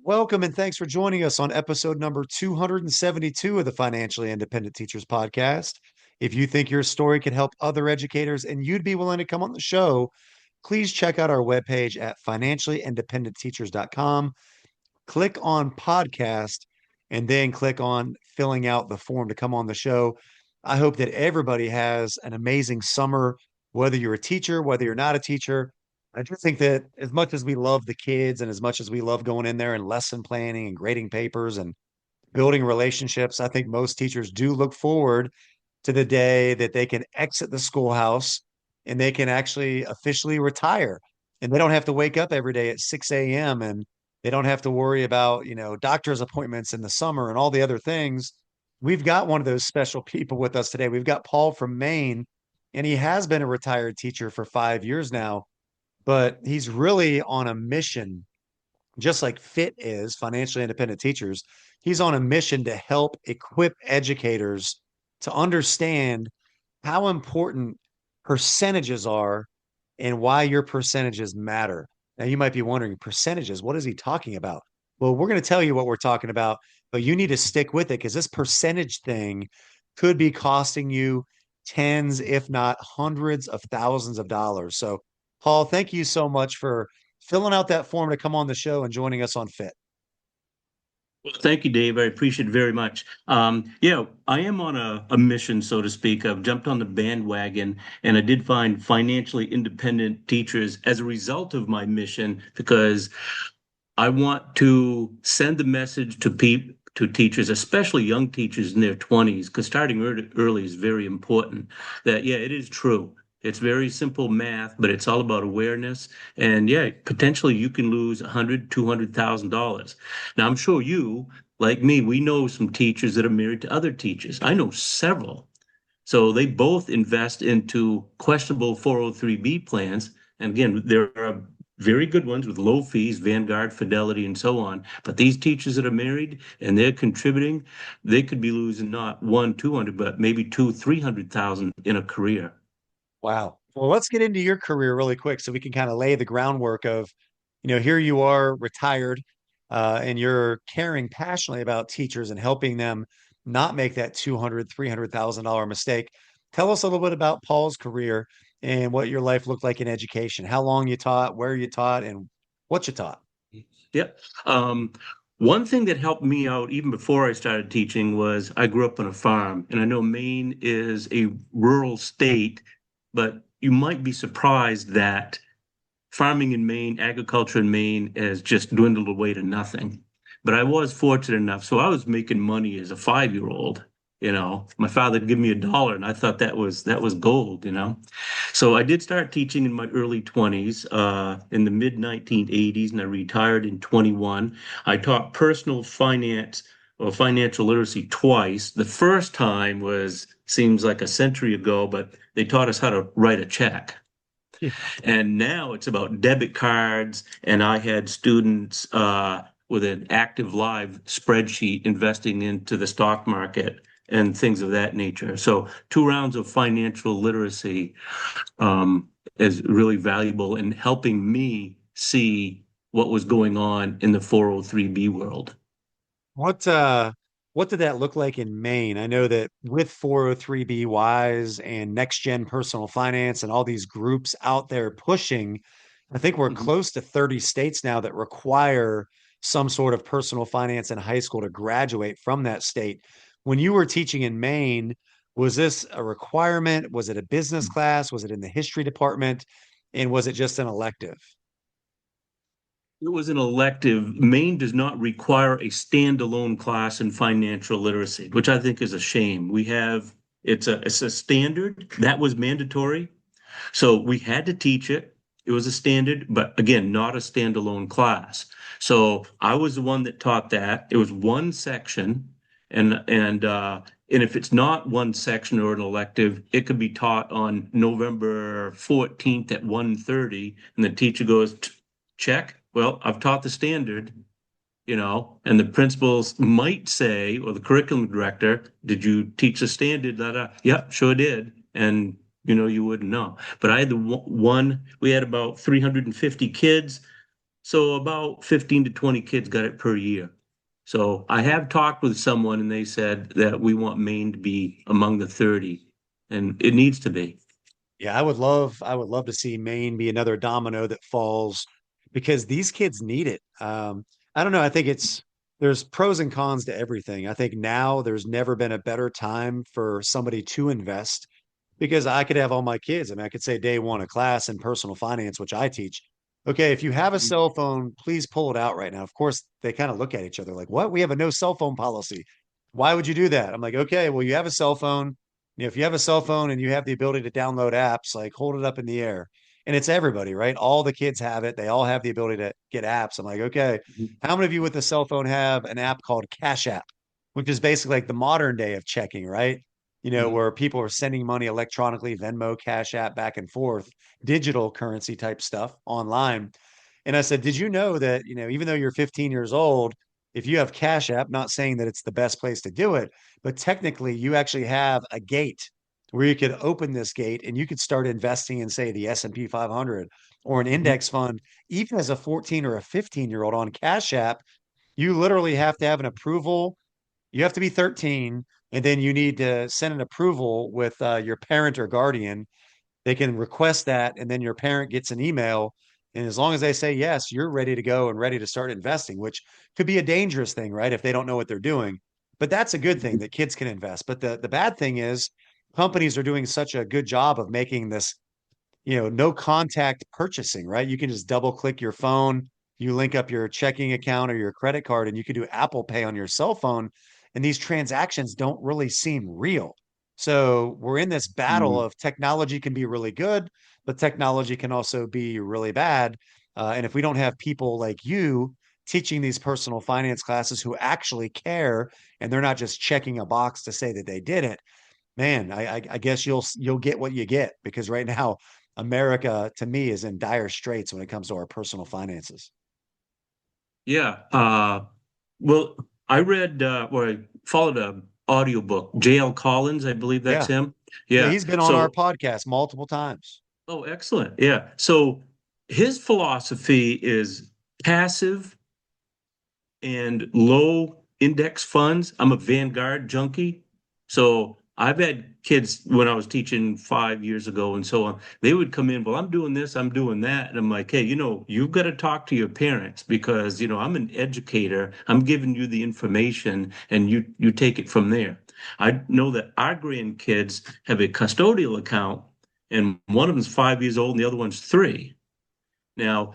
Welcome and thanks for joining us on episode number 272 of the Financially Independent Teachers Podcast. If you think your story can help other educators and you'd be willing to come on the show, please check out our webpage at financiallyindependentteachers.com. Click on podcast and then click on filling out the form to come on the show. I hope that everybody has an amazing summer, whether you're a teacher, whether you're not a teacher. I just think that as much as we love the kids and as much as we love going in there and lesson planning and grading papers and building relationships, I think most teachers do look forward to the day that they can exit the schoolhouse and they can actually officially retire. And they don't have to wake up every day at 6 a.m. and they don't have to worry about, doctor's appointments in the summer and all the other things. We've got one of those special people with us today. We've got Paul from Maine, and he has been a retired teacher for 5 years now, but he's really on a mission, just like FIT is, financially independent teachers. He's on a mission to help equip educators to understand how important percentages are and why your percentages matter. Now, you might be wondering, percentages, what is he talking about? Well, we're going to tell you what we're talking about, but you need to stick with it because this percentage thing could be costing you tens, if not hundreds of thousands of dollars. So, Paul, thank you so much for filling out that form to come on the show and joining us on FIT. Well, thank you, Dave. I appreciate it very much. Yeah, I am on a mission, so to speak. I've jumped on the bandwagon, and I did find financially independent teachers as a result of my mission because I want to send the message to teachers, especially young teachers in their 20s, because starting early is very important. That yeah, it is true. It's very simple math, but it's all about awareness. And yeah, potentially you can lose 100, $200,000. Now, I'm sure you, like me, we know some teachers that are married to other teachers. I know several. So they both invest into questionable 403B plans. And again, there are very good ones with low fees, Vanguard, Fidelity, and so on. But these teachers that are married and they're contributing, they could be losing not one, 200, but maybe two, 300,000 in a career. Wow. Well, let's get into your career really quick so we can kind of lay the groundwork of, here you are retired, and you're caring passionately about teachers and helping them not make that 200, $300,000 mistake. Tell us a little bit about Paul's career and what your life looked like in education, how long you taught, where you taught, and what you taught. Yep. One thing that helped me out even before I started teaching was I grew up on a farm, and I know Maine is a rural state, but you might be surprised that farming in Maine, agriculture in Maine has just dwindled away to nothing. But I was fortunate enough. So I was making money as a 5-year-old. My father would give me $1 and I thought that was gold. So I did start teaching in my early 20s, in the mid 1980s, and I retired in 21. I taught personal finance or financial literacy twice. The first time seems like a century ago, but they taught us how to write a check. Yeah. And now it's about debit cards. And I had students with an active live spreadsheet investing into the stock market and things of that nature. So 2 rounds of financial literacy is really valuable in helping me see what was going on in the 403B world. What uh what did that look like in Maine? I know that with 403B Wise and Next Gen Personal Finance and all these groups out there pushing, I think we're Mhm. close to 30 states now that require some sort of personal finance in high school to graduate from that state. When you were teaching in Maine, was this a requirement? Was it a business class? Was it in the history department? And was it just an elective? It was an elective. Maine does not require a standalone class in financial literacy, which I think is a shame. It's a standard that was mandatory. So we had to teach it. It was a standard, but again, not a standalone class. So I was the one that taught that. It was one section, and if it's not one section or an elective, it could be taught on November 14th at 1:30, and the teacher goes, check. Well, I've taught the standard, and the principals might say, or the curriculum director, did you teach the standard? Yeah, sure did. And you wouldn't know. But I had we had about 350 kids. So about 15 to 20 kids got it per year. So I have talked with someone and they said that we want Maine to be among the 30, and it needs to be. Yeah, I would love to see Maine be another domino that falls because these kids need it. I don't know. I think there's pros and cons to everything. I think now there's never been a better time for somebody to invest because I could have all my kids. I mean, I could say day one of class in personal finance, which I teach. Okay, if you have a cell phone, please pull it out right now. Of course, they kind of look at each other like, what? We have a no cell phone policy. Why would you do that? I'm like, okay, well, you have a cell phone. If you have a cell phone and you have the ability to download apps, like hold it up in the air. And it's everybody, right? All the kids have it. They all have the ability to get apps. I'm like, okay, Mhm. how many of you with a cell phone have an app called Cash App, which is basically like the modern day of checking, right? Mhm. Where people are sending money electronically, Venmo, Cash App, back and forth, digital currency type stuff online. And I said, did you know that, even though you're 15 years old, if you have Cash App, not saying that it's the best place to do it, but technically you actually have a gate where you could open this gate and you could start investing in, say, the S&P 500 or an Mhm. index fund, even as a 14 or a 15-year-old on Cash App. You literally have to have an approval. You have to be 13, and then you need to send an approval with your parent or guardian. They can request that, and then your parent gets an email. And as long as they say yes, you're ready to go and ready to start investing, which could be a dangerous thing, right? If they don't know what they're doing. But that's a good thing Mhm. that kids can invest. But the bad thing is companies are doing such a good job of making this no contact purchasing, right? You can just double click your phone, you link up your checking account or your credit card, and you can do Apple Pay on your cell phone. And these transactions don't really seem real. So we're in this battle Mhm. of technology can be really good, but technology can also be really bad. And if we don't have people like you teaching these personal finance classes who actually care and they're not just checking a box to say that they did it, man, I guess you'll get what you get because right now America to me is in dire straits when it comes to our personal finances. Yeah. Well, I read or I followed a audiobook, J.L. Collins, I believe that's Yeah. him. Yeah, Yeah. he's been on our So, podcast multiple times. oh, excellent. Yeah. So his philosophy is passive and low index funds. I'm a Vanguard junkie. So I've had kids when I was teaching 5 years ago and so on, they would come in, well, I'm doing this, I'm doing that. And I'm like, hey, you've got to talk to your parents because, I'm an educator. I'm giving you the information and you take it from there. I know that our grandkids have a custodial account and one of them's 5 years old and the other one's 3. Now,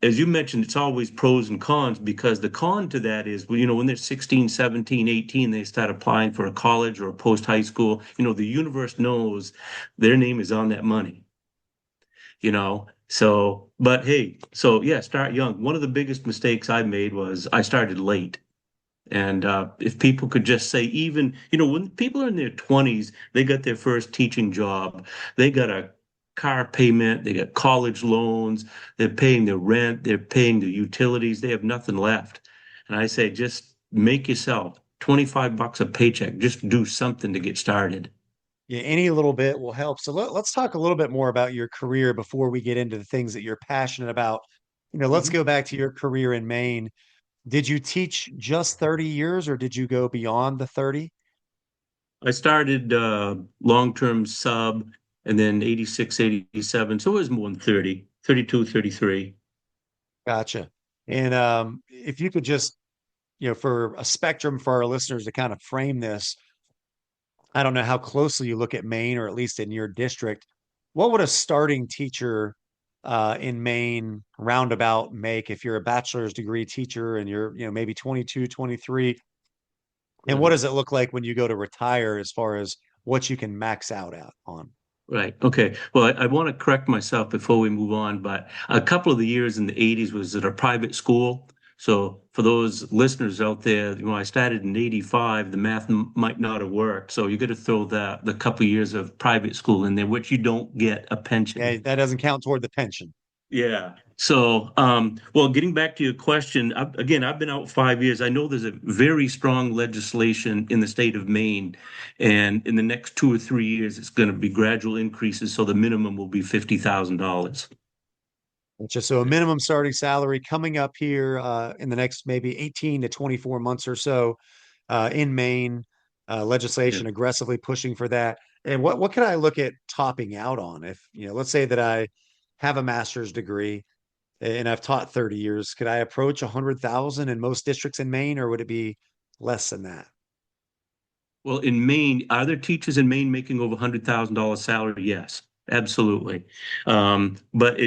as you mentioned, it's always pros and cons because the con to that is, well, when they're 16, 17, 18, they start applying for a college or a post high school. The universe knows their name is on that money, So, but hey, so yeah, start young. One of the biggest mistakes I made was I started late. And if people could just say, even, when people are in their 20s, they got their first teaching job, they got a car payment, they got college loans, they're paying their rent, they're paying the utilities, they have nothing left. And I say, just make yourself $25 a paycheck, just do something to get started. Yeah, any little bit will help. So let's talk a little bit more about your career before we get into the things that you're passionate about. Let's Mhm. go back to your career in Maine. Did you teach just 30 years or did you go beyond the 30? I started long-term sub and then 86, 87. So it was more than 30, 32, 33. Gotcha. And if you could just, for a spectrum for our listeners to kind of frame this, I don't know how closely you look at Maine, or at least in your district. What would a starting teacher in Maine roundabout make if you're a bachelor's degree teacher and you're, maybe 22, 23? And what does it look like when you go to retire as far as what you can max out at on? Right. Okay. Well, I want to correct myself before we move on, but a couple of the years in the 80s was at a private school. So for those listeners out there, I started in 85, the math might not have worked. So you got to throw the couple of years of private school in there, which you don't get a Yeah, pension. that doesn't count toward the pension. Yeah. So, well, getting back to your question, again, I've been out 5 years. I know there's a very strong legislation in the state of Maine, and in the next 2 or 3 years, it's going to be gradual increases. So the minimum will be $50,000. Just so a minimum starting salary coming up here in the next maybe 18 to 24 months or so in Maine, Yeah. legislation aggressively pushing for that. And what can I look at topping out on? If, let's say that I have a master's degree and I've taught 30 years, could I approach 100,000 in most districts in Maine, or would it be less than that? Well, in Maine, are there teachers in Maine making over $100,000 salary? Yes, absolutely. But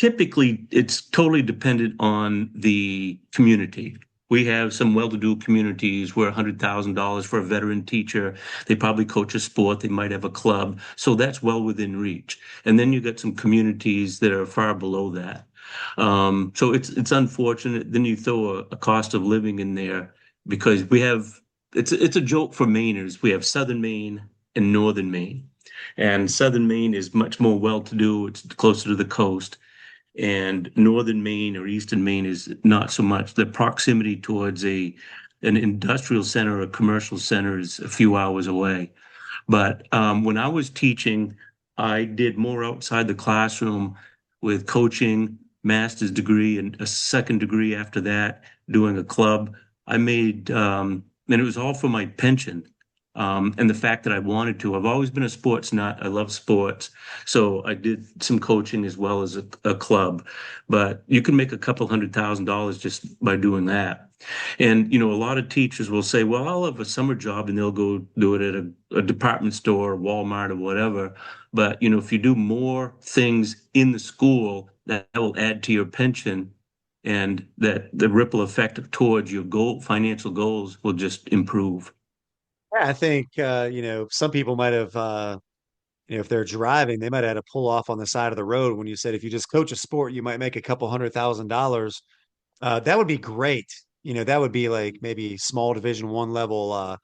it's totally dependent on the community. We have some well-to-do communities where $100,000 for a veteran teacher, they probably coach a sport, they might have a club, so that's well within reach. And then you got some communities that are far below that. So it's unfortunate. Then you throw a cost of living in there because we have it's a joke for Mainers. We have Southern Maine and Northern Maine, and Southern Maine is much more well-to-do. It's closer to the coast, and Northern Maine or Eastern Maine is not so much. The proximity towards a an industrial center or a commercial center is a few hours away. But when I was teaching, I did more outside the classroom with coaching, master's degree, and a second degree after that, doing a club. And it was all for my pension. And the fact that I wanted to. I've always been a sports nut. I love sports. So I did some coaching as well as a club. But you can make a couple $100,000 just by doing that. And, a lot of teachers will say, well, I'll have a summer job and they'll go do it at a department store, Walmart, or whatever. But, if you do more things in the school, that will add to your pension and that the ripple effect towards your financial goals will just improve. Yeah, I think, some people might have, if they're driving, they might have had to pull off on the side of the road when you said if you just coach a sport, you might make a couple $100,000. That would be great. That would be like maybe small Division 1 level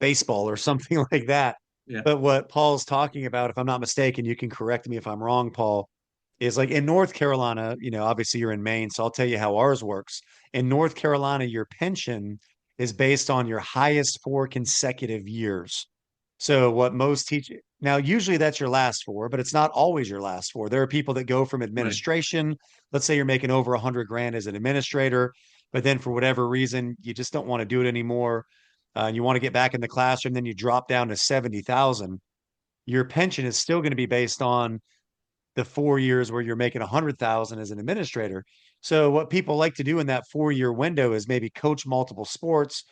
baseball or something like that. Yeah, But what Paul's talking about, if I'm not mistaken, you can correct me if I'm wrong, Paul, is like in North Carolina, obviously you're in Maine, so I'll tell you how ours works. In North Carolina, your pension is based on your highest 4 consecutive years. So what most teach now, usually that's your last four, but it's not always your last four. There are people that go from right. administration. Let's say you're making over 100 grand as an administrator, but then for whatever reason, you just don't want to do it anymore. You want to get back in the classroom, then you drop down to 70,000. Your pension is still going to be based on the 4 years where you're making 100,000 as an administrator. So what people like to do in that 4 year window is maybe coach multiple sports,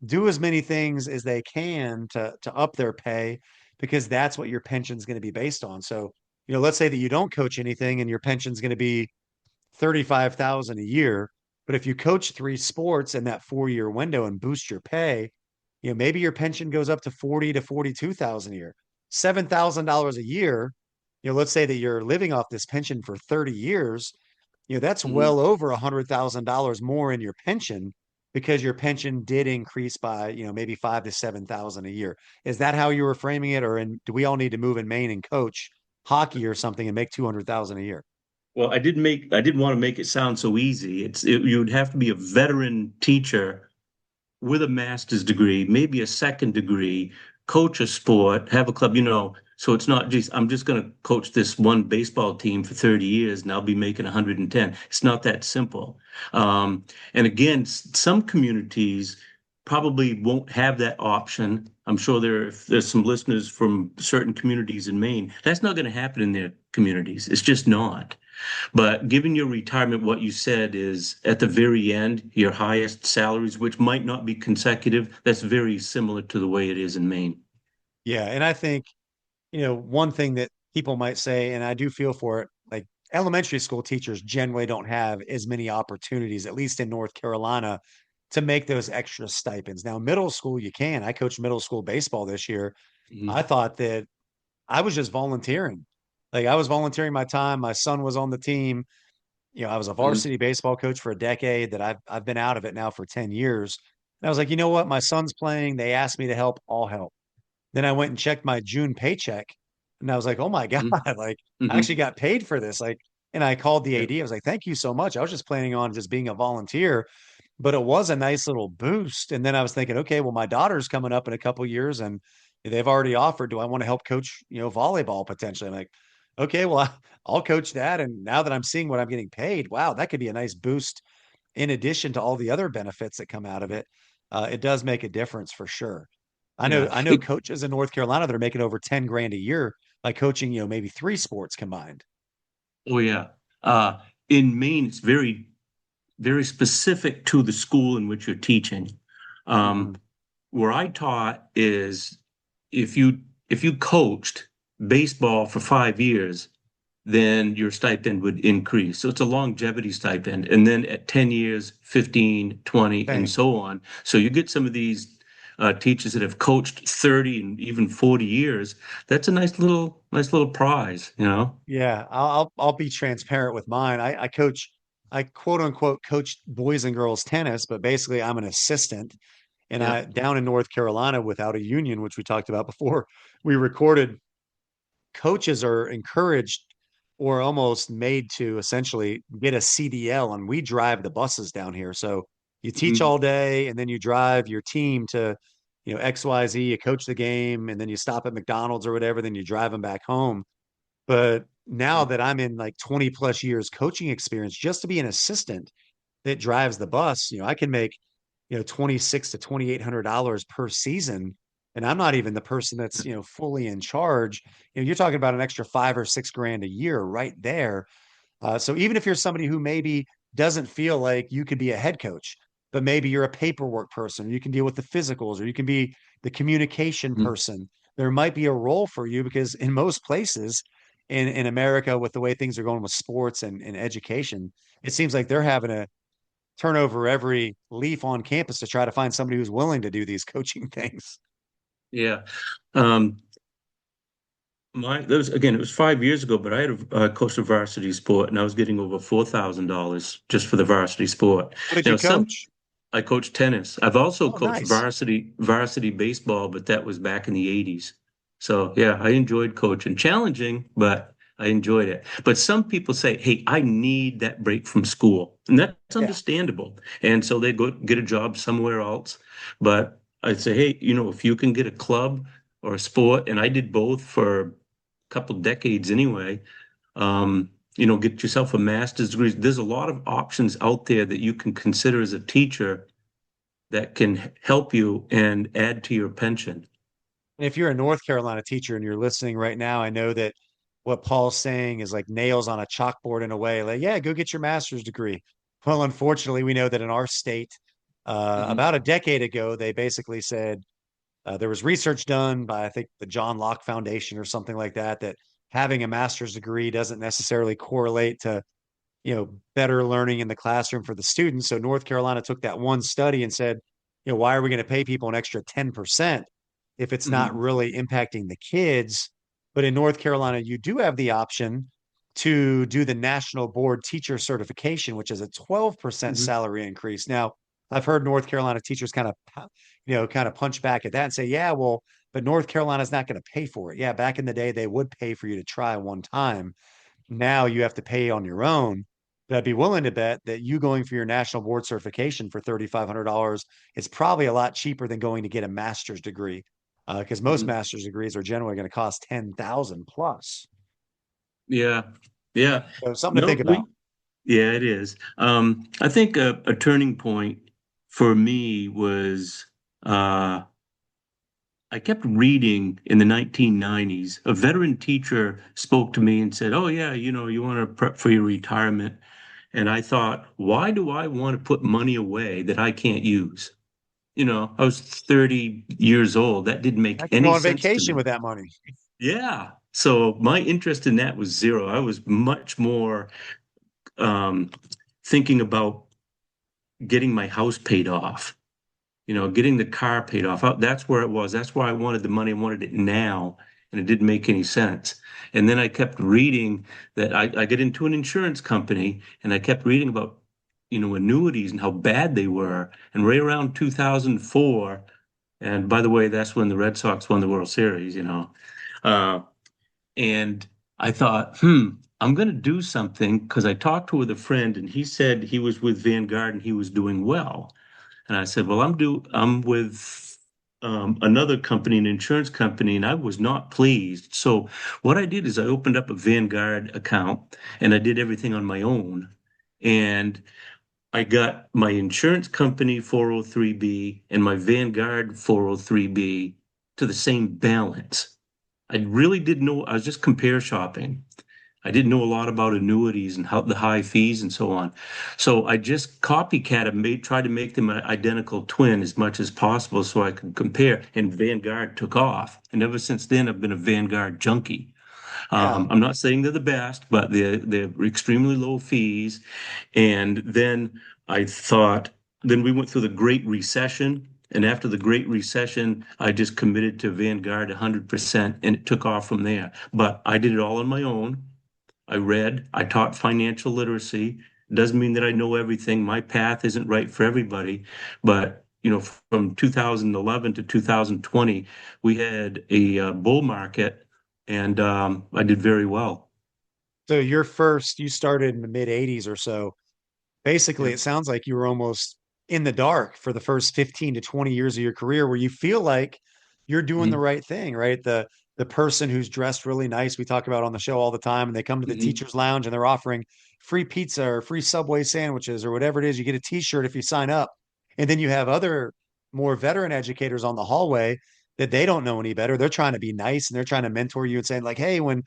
do as many things as they can to up their pay, because that's what your pension is going to be based on. So, let's say that you don't coach anything and your pension is going to be 35,000 a year, but if you coach 3 sports in that 4 year window and boost your pay, maybe your pension goes up to 40 to 42,000 a year, $7,000 a year. Let's say that you're living off this pension for 30 years, that's Mhm. well over $100,000 more in your pension because your pension did increase by, maybe 5 to 7,000 a year. Is that how you were framing it? Or do we all need to move in Maine and coach hockey or something and make 200,000 a year? Well, I didn't want to make it sound so easy. You'd have to be a veteran teacher with a master's degree, maybe a second degree, coach a sport, have a club, so it's not just I'm just going to coach this one baseball team for 30 years and I'll be making 110. It's not that simple. And again, some communities probably won't have that option. I'm sure if there's some listeners from certain communities in Maine. That's not going to happen in their communities. It's just not. But given your retirement, what you said is at the very end, your highest salaries, which might not be consecutive, that's very similar to the way it is in Maine. Yeah. And I think, one thing that people might say, and I do feel for it, like elementary school teachers generally don't have as many opportunities, at least in North Carolina, to make those extra stipends. Now, middle school, you can. I coached middle school baseball this year. I Mhm. thought that I was just volunteering. Like I was volunteering my time. My son was on the team. I was a Mhm. varsity baseball coach for a decade that I've been out of it now for 10 years. And I was like, you know what? My son's playing. They asked me to help. I'll help. Then I went and checked my June paycheck and I was like, oh my God, Mhm. like I actually Mhm. got paid for this. Like, and I called the Yeah. AD. I was like, thank you so much. I was just planning on just being a volunteer, but it was a nice little boost. And then I was thinking, okay, well, my daughter's coming up in a couple years and they've already offered, do I want to help coach, volleyball potentially? I'm like, Okay, well, I'll coach that. And now that I'm seeing what I'm getting paid, wow, that could be a nice boost in addition to all the other benefits that come out of it. It does make a difference for sure. Yeah. I know coaches in North Carolina that are making over 10 grand a year by coaching, maybe three sports combined. Oh yeah. Uh, in Maine, it's very specific to the school in which you're teaching. Um, Hmm. where I taught is if you coached baseball for 5 years, then your stipend would increase. So it's a longevity stipend. And then at 10 years, 15, 20, and Same. so on. So you get some of these teachers that have coached 30 and even 40 years. That's a nice little prize, you know? Yeah, I'll be transparent with mine. I quote unquote coach boys and girls tennis, but basically I'm an assistant. And Yeah. I down in North Carolina without a union, which we talked about before, we recorded coaches are encouraged or almost made to essentially get a CDL, and we drive the buses down here. So you teach Mhm. all day and then you drive your team to, XYZ, you coach the game, and then you stop at McDonald's or whatever, then you drive them back home. But now that I'm in like 20 plus years coaching experience, just to be an assistant that drives the bus, I can make, 26 to $2,800 per season. And I'm not even the person that's, fully in charge. You're talking about an extra 5 or 6 grand a year right there. So even if you're somebody who maybe doesn't feel like you could be a head coach, but maybe you're a paperwork person, you can deal with the physicals, or you can be the communication Mhm. person, there might be a role for you because in most places in America, with the way things are going with sports and education, it seems like they're having to turn over every leaf on campus to try to find somebody who's willing to do these coaching things. Yeah. Um, it was 5 years ago, but I had a coached a varsity sport and I was getting over $4,000 just for the varsity sport. What did you Now, some coach? I coached tennis. I've also Oh, coached nice. varsity baseball, but that was back in the 80s. So yeah, I enjoyed coaching. Challenging, but I enjoyed it. But some people say, "Hey, I need that break from school." And that's Yeah. understandable. And so they go get a job somewhere else. But I'd say, "Hey, if you can get a club or a sport," and I did both for a couple decades anyway, get yourself a master's degree. There's a lot of options out there that you can consider as a teacher that can help you and add to your pension. And if you're a North Carolina teacher and you're listening right now, I know that what Paul's saying is like nails on a chalkboard in a way. Like, yeah, go get your master's degree. Well, unfortunately, we know that in our state, Mhm. about a decade ago, they basically said there was research done by, I think, the John Locke Foundation or something like that, that having a master's degree doesn't necessarily correlate to, better learning in the classroom for the students. So North Carolina took that one study and said, why are we going to pay people an extra 10% if it's not Mhm. really impacting the kids? But in North Carolina, you do have the option to do the National Board Teacher Certification, which is a 12% Mhm. salary increase. Now, I've heard North Carolina teachers kind of punch back at that and say, yeah, well, but North Carolina's not going to pay for it. Yeah, back in the day, they would pay for you to try one time. Now you have to pay on your own. But I'd be willing to bet that you going for your national board certification for $3,500 is probably a lot cheaper than going to get a master's degree, because most Mhm. master's degrees are generally going to cost 10,000 plus. Yeah. Yeah. So something to No, think about. yeah, it is. I think a turning point for me was uh, I kept reading in the 1990s. A veteran teacher spoke to me and said, "Oh, yeah, you want to prep for your retirement." And I thought, why do I want to put money away that I can't use? I was 30 years old. That didn't make I can go any on sense to vacation me. with that money. Yeah. So my interest in that was zero. I was much more um, thinking about getting my house paid off, getting the car paid off. That's where it was. That's why I wanted the money. I wanted it now. And it didn't make any sense. And then I kept reading that I get into an insurance company and I kept reading about, annuities and how bad they were. And right around 2004, and by the way, that's when the Red Sox won the World Series. Uh, and I thought, I'm going to do something because I talked with a friend and he said he was with Vanguard and he was doing well. And I said, well, I'm with another company, an insurance company, and I was not pleased. So what I did is I opened up a Vanguard account and I did everything on my own. And I got my insurance company 403B and my Vanguard 403B to the same balance. I really didn't know, I was just compare shopping. I didn't know a lot about annuities and how the high fees and so on. So I just copycat and tried to make them an identical twin as much as possible so I could compare. And Vanguard took off. And ever since then, I've been a Vanguard junkie. Yeah. I'm not saying they're the best, but they're extremely low fees. And then I thought, then we went through the Great Recession. And after the Great Recession, I just committed to Vanguard 100% and it took off from there. But I did it all on my own. I read, I taught financial literacy. Doesn't mean that I know everything. My path isn't right for everybody. But, from 2011 to 2020, we had a bull market and I did very well. So you started in the mid 80s or so. Basically, Yeah. it sounds like you were almost in the dark for the first 15 to 20 years of your career where you feel like you're doing the Mhm. right thing, right? The person who's dressed really nice, we talk about on the show all the time, and they come to the Mhm. teacher's lounge and they're offering free pizza or free Subway sandwiches or whatever it is. You get a t-shirt if you sign up. And then you have other more veteran educators on the hallway that they don't know any better. They're trying to be nice and they're trying to mentor you and saying, like, hey, when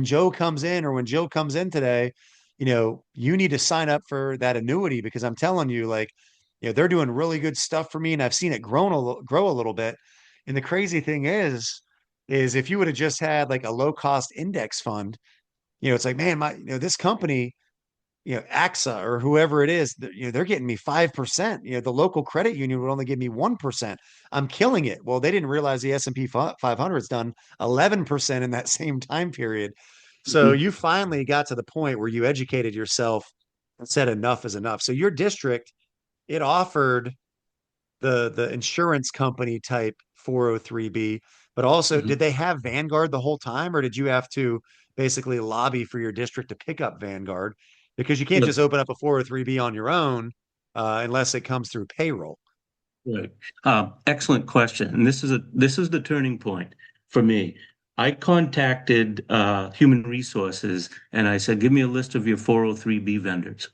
Joe comes in or when Joe comes in today, you need to sign up for that annuity because I'm telling you, like, they're doing really good stuff for me, and I've seen it grow a little bit. And the crazy thing is if you would have just had like a low cost index fund, it's like, man, this company, AXA or whoever it is, they're getting me 5%. The local credit union would only give me 1%. I'm killing it. Well, they didn't realize the S&P 500 has done 11% in that same time period. So Mhm. you finally got to the point where you educated yourself and said enough is enough. So your district, it offered the insurance company type 403B, but also Mhm. did they have Vanguard the whole time, or did you have to basically lobby for your district to pick up Vanguard? Because you can't But just open up a 403B on your own unless it comes through payroll. Right. Excellent question. And this is the turning point for me. I contacted Human Resources and I said, give me a list of your 403B vendors.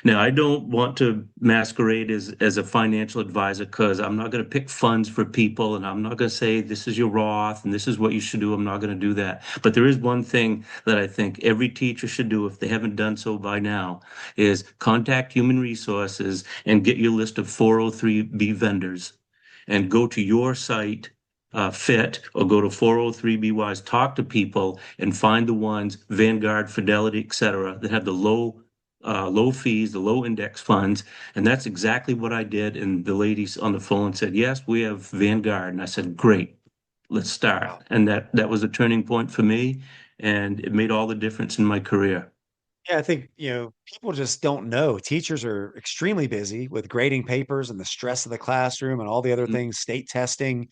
Now, I don't want to masquerade as a financial advisor because I'm not going to pick funds for people and I'm not going to say this is your Roth and this is what you should do. I'm not going to do that. But there is one thing that I think every teacher should do if they haven't done so by now is contact Human Resources and get your list of 403B vendors and go to your site, Fit, or go to 403BY's, talk to people and find the ones, Vanguard, Fidelity, et cetera, that have the low fees, the low index funds. And that's exactly what I did. And the ladies on the phone said, yes, we have Vanguard. And I said, great, let's start. And that was a turning point for me. And it made all the difference in my career. Yeah, I think, people just don't know. Teachers are extremely busy with grading papers and the stress of the classroom and all the other things, state testing.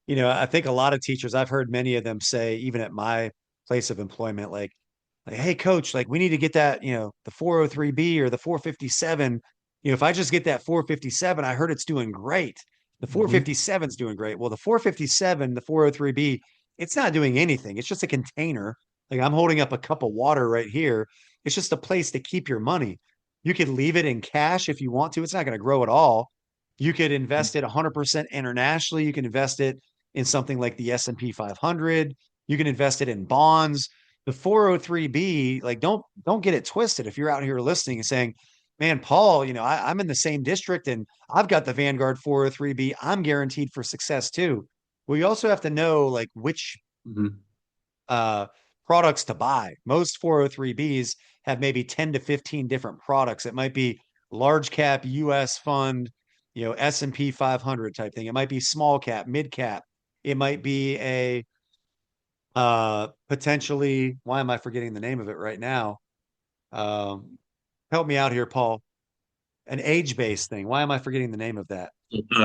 I think a lot of teachers, I've heard many of them say, even at my place of employment, like, hey, coach, like we need to get that, the 403B or the 457. If I just get that 457, I heard it's doing great. The Mhm. 457 is doing great. Well, the 457, the 403B, it's not doing anything. It's just a container. Like I'm holding up a cup of water right here. It's just a place to keep your money. You could leave it in cash if you want to. It's not going to grow at all. You could invest it 100% internationally. You can invest it in something like the S&P 500. You can invest it in bonds. The 403B, like don't get it twisted. If you're out here listening and saying, man, Paul, I'm in the same district and I've got the Vanguard 403B, I'm guaranteed for success too. Well, you also have to know like which Mhm. uh, products to buy. Most 403Bs have maybe 10 to 15 different products. It might be large cap US fund, S&P 500 type thing. It might be small cap, mid cap. It might be a potentially, why am I forgetting the name of it right now? Um, help me out here, Paul. An age-based thing. Why am I forgetting the name of that?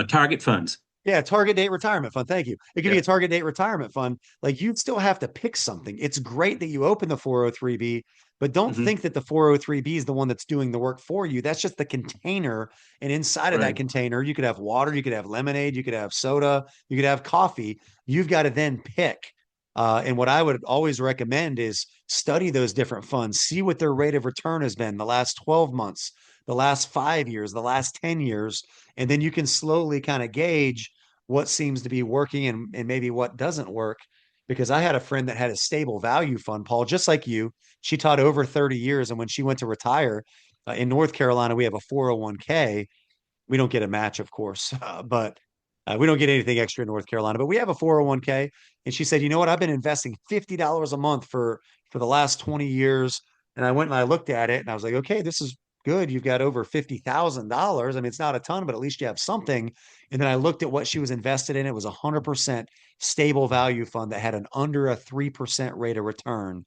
Target funds. Yeah, target date retirement fund. Thank you. It could be Yeah. a target date retirement fund. Like you'd still have to pick something. It's great that you open the 403b, but don't Hmm. think that the 403b is the one that's doing the work for you. That's just the container. And inside of that Right. container, you could have water, you could have lemonade, you could have soda, you could have coffee. You've got to then pick. And what I would always recommend is study those different funds, see what their rate of return has been the last 12 months, the last 5 years, the last 10 years. And then you can slowly kind of gauge what seems to be working and maybe what doesn't work. Because I had a friend that had a stable value fund, Paul, just like you. She taught over 30 years. And when she went to retire in North Carolina, we have a 401k. We don't get a match, of course, but we don't get anything extra in North Carolina, but we have a 401k. And she said, you know what? I've been investing $50 a month for the last 20 years. And I went and I looked at it and I was like, okay, this is good. You've got over $50,000. I mean, it's not a ton, but at least you have something. And then I looked at what she was invested in. It was a 100% stable value fund that had an under a 3% rate of return.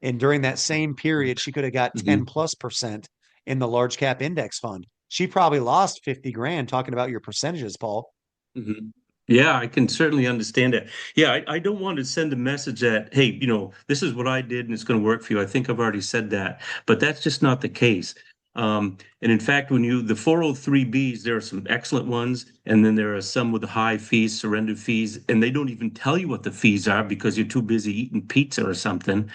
And during that same period, she could have got 10 Hmm. plus percent in the large cap index fund. She probably lost 50 grand talking about your percentages, Paul. Hmm. Yeah, I can certainly understand it. Yeah, I don't want to send a message that, hey, this is what I did and it's going to work for you. I think I've already said that, but that's just not the case. And in fact, the 403Bs, there are some excellent ones, and then there are some with high fees, surrender fees, and they don't even tell you what the fees are because you're too busy eating pizza or something.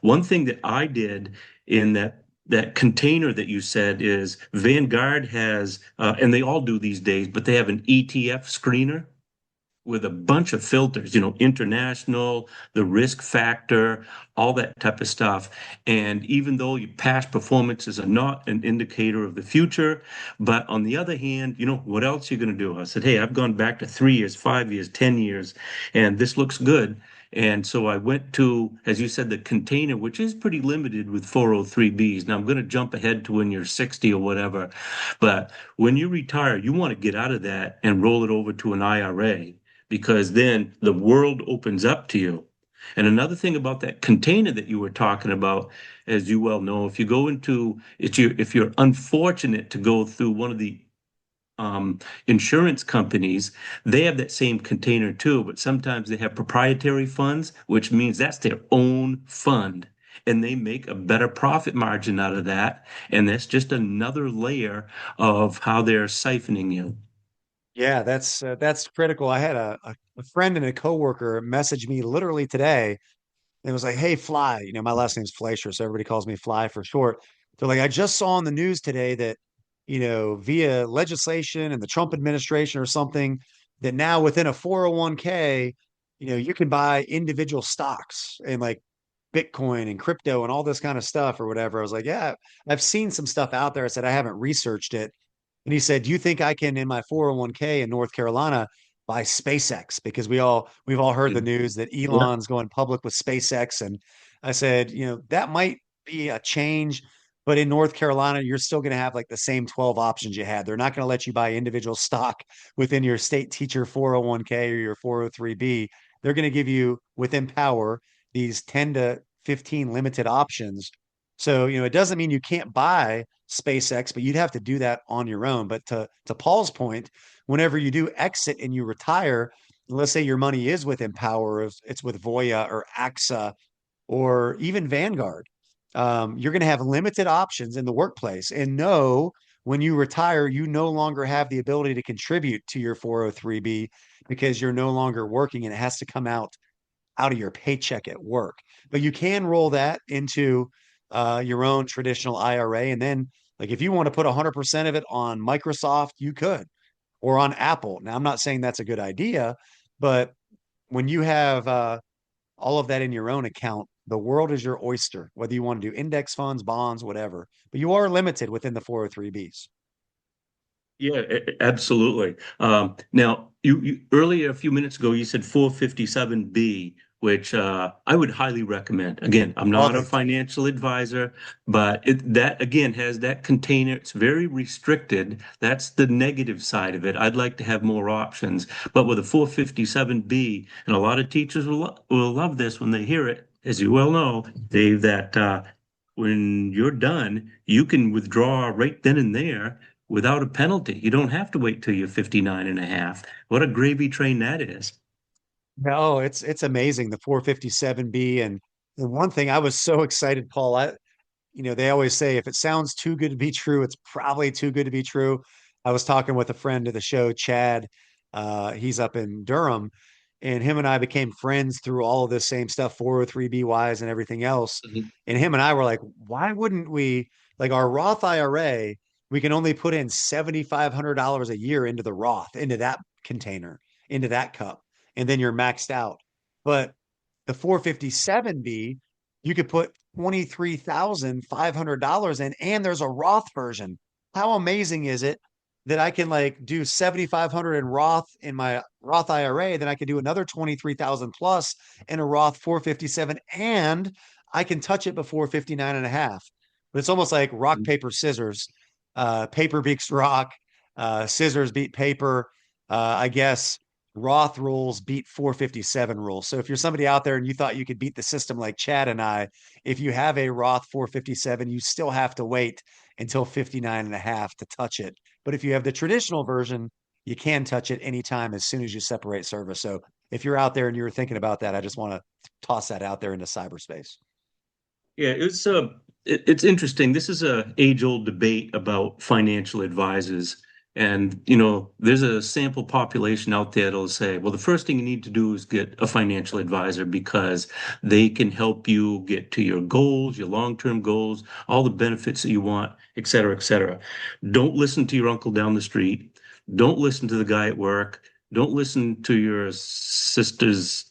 One thing that I did in that container that you said is Vanguard has, and they all do these days, but they have an ETF screener with a bunch of filters, international, the risk factor, all that type of stuff. And even though your past performances are not an indicator of the future, but on the other hand, what else are you going to do? I said, hey, I've gone back to 3 years, 5 years, 10 years, and this looks good. And so I went to, as you said, the container, which is pretty limited with 403Bs. Now I'm going to jump ahead to when you're 60 or whatever. But when you retire, you want to get out of that and roll it over to an IRA because then the world opens up to you. And another thing about that container that you were talking about, as you well know, if you're unfortunate to go through one of the insurance companies, they have that same container too, but sometimes they have proprietary funds, which means that's their own fund. And they make a better profit margin out of that. And that's just another layer of how they're siphoning you. Yeah, that's critical. I had a friend and a coworker message me literally today and it was like, "Hey, Fly, my last name's Fleischer, so everybody calls me Fly for short." They're like, "I just saw on the news today that, via legislation and the Trump administration or something, that now within a 401k, you can buy individual stocks and like Bitcoin and crypto and all this kind of stuff or whatever." I was like, "Yeah, I've seen some stuff out there." I said, "I haven't researched it." And he said, "Do you think I can in my 401k in North Carolina buy SpaceX?" Because we've all heard the news that Yeah. Elon's going public with SpaceX. And I said, that might be a change, but in North Carolina, you're still going to have like the same 12 options you had. They're not going to let you buy individual stock within your state teacher 401k or your 403b. They're going to give you within power these 10 to 15 limited options. So, it doesn't mean you can't buy SpaceX, but you'd have to do that on your own. But to Paul's point, whenever you do exit and you retire, let's say your money is with Empower, if it's with Voya or AXA or even Vanguard, you're going to have limited options in the workplace. And no, when you retire, you no longer have the ability to contribute to your 403b because you're no longer working and it has to come out of your paycheck at work. But you can roll that into your own traditional IRA. And then, like, if you want to put 100% of it on Microsoft, you could, or on Apple. Now, I'm not saying that's a good idea, but when you have all of that in your own account, the world is your oyster, whether you want to do index funds, bonds, whatever. But you are limited within the 403bs. Yeah, absolutely. Now, you earlier a few minutes ago, you said 457B, which I would highly recommend. Again, I'm Love not a it. financial advisor, but that again has that container. It's very restricted. That's the negative side of it. I'd like to have more options, but with a 457B, and a lot of teachers will love this when they hear it, as you well know, Dave, that when you're done, you can withdraw right then and there without a penalty. You don't have to wait till you're 59 and a half. What a gravy train that is. No, it's amazing the 457B. And the one thing I was so excited, Paul, they always say if it sounds too good to be true, it's probably too good to be true. I was talking with a friend of the show, Chad. He's up in Durham, and him and I became friends through all of this same stuff, 403BYs and everything else. Mhm. And him and I were like, why wouldn't we, like our Roth IRA, we can only put in $7,500 a year into the Roth, into that container, into that cup, and then you're maxed out. But the 457B, you could put $23,500 in, and there's a Roth version. How amazing is it that I can like do 7,500 in Roth in my Roth IRA, then I can do another 23,000 plus in a Roth 457, and I can touch it before 59 and a half. But it's almost like rock, paper, scissors. Paper beats rock, scissors beat paper. I guess Roth rules beat 457 rules. So if you're somebody out there and you thought you could beat the system like Chad and I, if you have a Roth 457, you still have to wait until 59 and a half to touch it. But if you have the traditional version, you can touch it anytime as soon as you separate service. So if you're out there and you're thinking about that, I just want to toss that out there into cyberspace. Yeah, it's interesting. This is a age-old debate about financial advisors. And, there's a sample population out there that'll say, well, the first thing you need to do is get a financial advisor because they can help you get to your goals, your long-term goals, all the benefits that you want, et cetera, et cetera. Don't listen to your uncle down the street. Don't listen to the guy at work. Don't listen to your sister's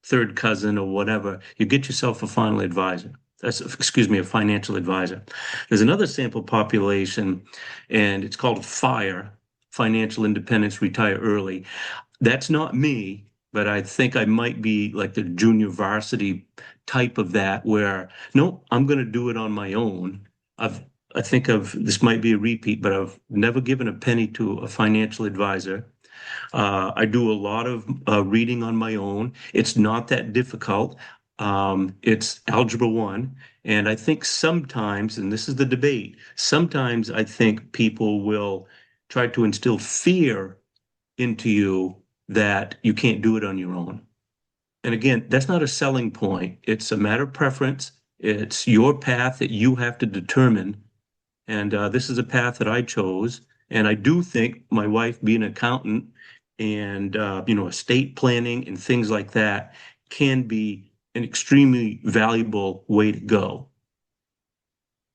third cousin or whatever. You get yourself a final advisor. Excuse me, a financial advisor. There's another sample population, and it's called FIRE, Financial Independence Retire Early. That's not me, but I think I might be like the junior varsity type of that, where no, I'm going to do it on my own. I've I think of this might be a repeat, but I've never given a penny to a financial advisor. I do a lot of reading on my own. It's not that difficult. It's Algebra 1. And I think sometimes, and this is the debate, sometimes I think people will try to instill fear into you that you can't do it on your own. And again, that's not a selling point. It's a matter of preference. It's your path that you have to determine. And this is a path that I chose. And I do think my wife, being an accountant and estate planning and things like that, can be an extremely valuable way to go.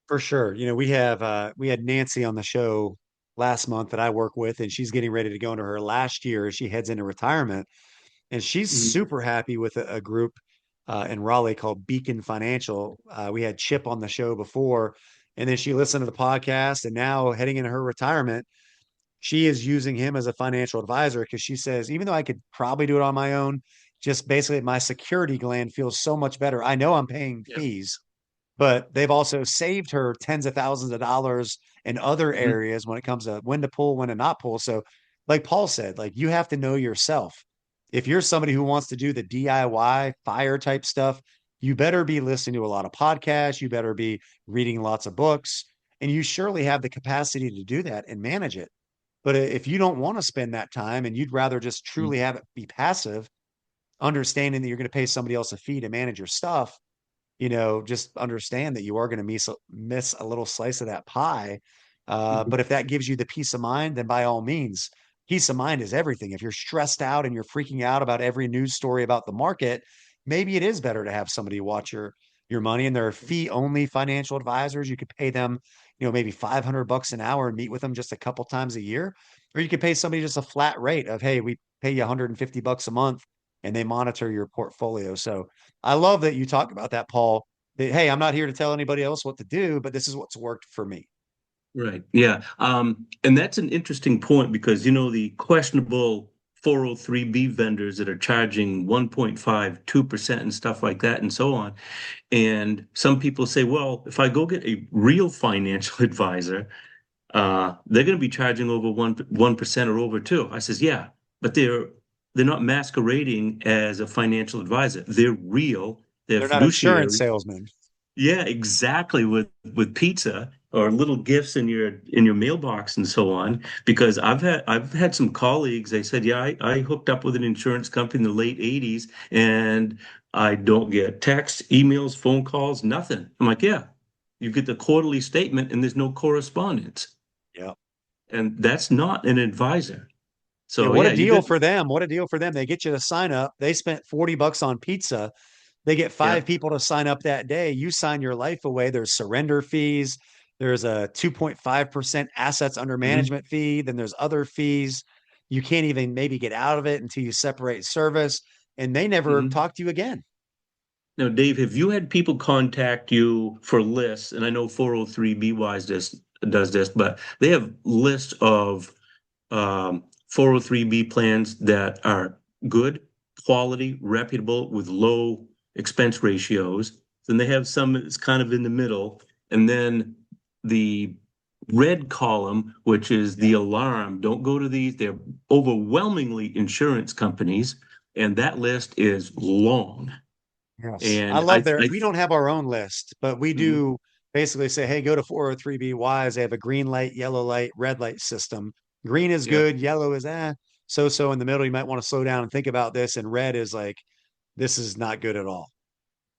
For sure. We had Nancy on the show last month that I work with, and she's getting ready to go into her last year as she heads into retirement. And she's Mhm. super happy with a group in Raleigh called Beacon Financial. We had Chip on the show before, and then she listened to the podcast, and now heading into her retirement, she is using him as a financial advisor because she says, even though I could probably do it on my own, just basically my security gland feels so much better. I know I'm paying Yeah. fees, but they've also saved her tens of thousands of dollars in other Mhm. areas when it comes to when to pull, when to not pull. So, like Paul said, like you have to know yourself. If you're somebody who wants to do the DIY fire type stuff, you better be listening to a lot of podcasts, you better be reading lots of books, and you surely have the capacity to do that and manage it. But if you don't want to spend that time and you'd rather just Mhm. truly have it be passive, understanding that you're going to pay somebody else a fee to manage your stuff, just understand that you are going to miss a little slice of that pie. But Mhm. if that gives you the peace of mind, then by all means, peace of mind is everything. If you're stressed out and you're freaking out about every news story about the market, maybe it is better to have somebody watch your money. And there are fee only financial advisors. You could pay them, maybe 500 bucks an hour and meet with them just a couple times a year. Or you could pay somebody just a flat rate of, hey, we pay you 150 bucks a month and they monitor your portfolio. So I love that you talk about that, Paul. That, hey, I'm not here to tell anybody else what to do, but this is what's worked for me. Right. Yeah. And that's an interesting point because, the questionable 403B vendors that are charging 1.5, 2% and stuff like that and so on. And some people say, well, if I go get a real financial advisor, they're going to be charging over 1% or over two. I says, yeah, but they're not masquerading as a financial advisor. They're real. They're They're not insurance fiduciary. salesmen. Yeah, exactly. With pizza, or little gifts in your mailbox and so on. Because I've had some colleagues, they said, yeah, I hooked up with an insurance company in the late 80s and I don't get texts, emails, phone calls, nothing. I'm like, yeah, you get the quarterly statement and there's no correspondence. Yeah. And that's not an advisor. Yeah, So what a yeah, you deal get, for them. What a deal for them. They get you to sign up. They spent 40 bucks on pizza. They get yeah. five people to sign up that day. You sign your life away. There's surrender fees. There's a 2.5% assets under Mhm. management fee. Then there's other fees. You can't even maybe get out of it until you separate service. And they never Mhm. talk to you again. Now, Dave, have you had people contact you for lists? And I know 403B Wise does this, but they have lists of 403B plans that are good, quality, reputable, with low expense ratios. Then they have some that's kind of in the middle. And then the red column, which is Yeah. the alarm, don't go to these. They're overwhelmingly insurance companies. And that list is long. Yes. I And love their, we don't have our own list, but we mhm, do basically say, hey, go to 403B Wise. They have a green light, yellow light, red light system. Green is yeah. good, yellow is so in the middle. You might want to slow down and think about this. And red is like, this is not good at all.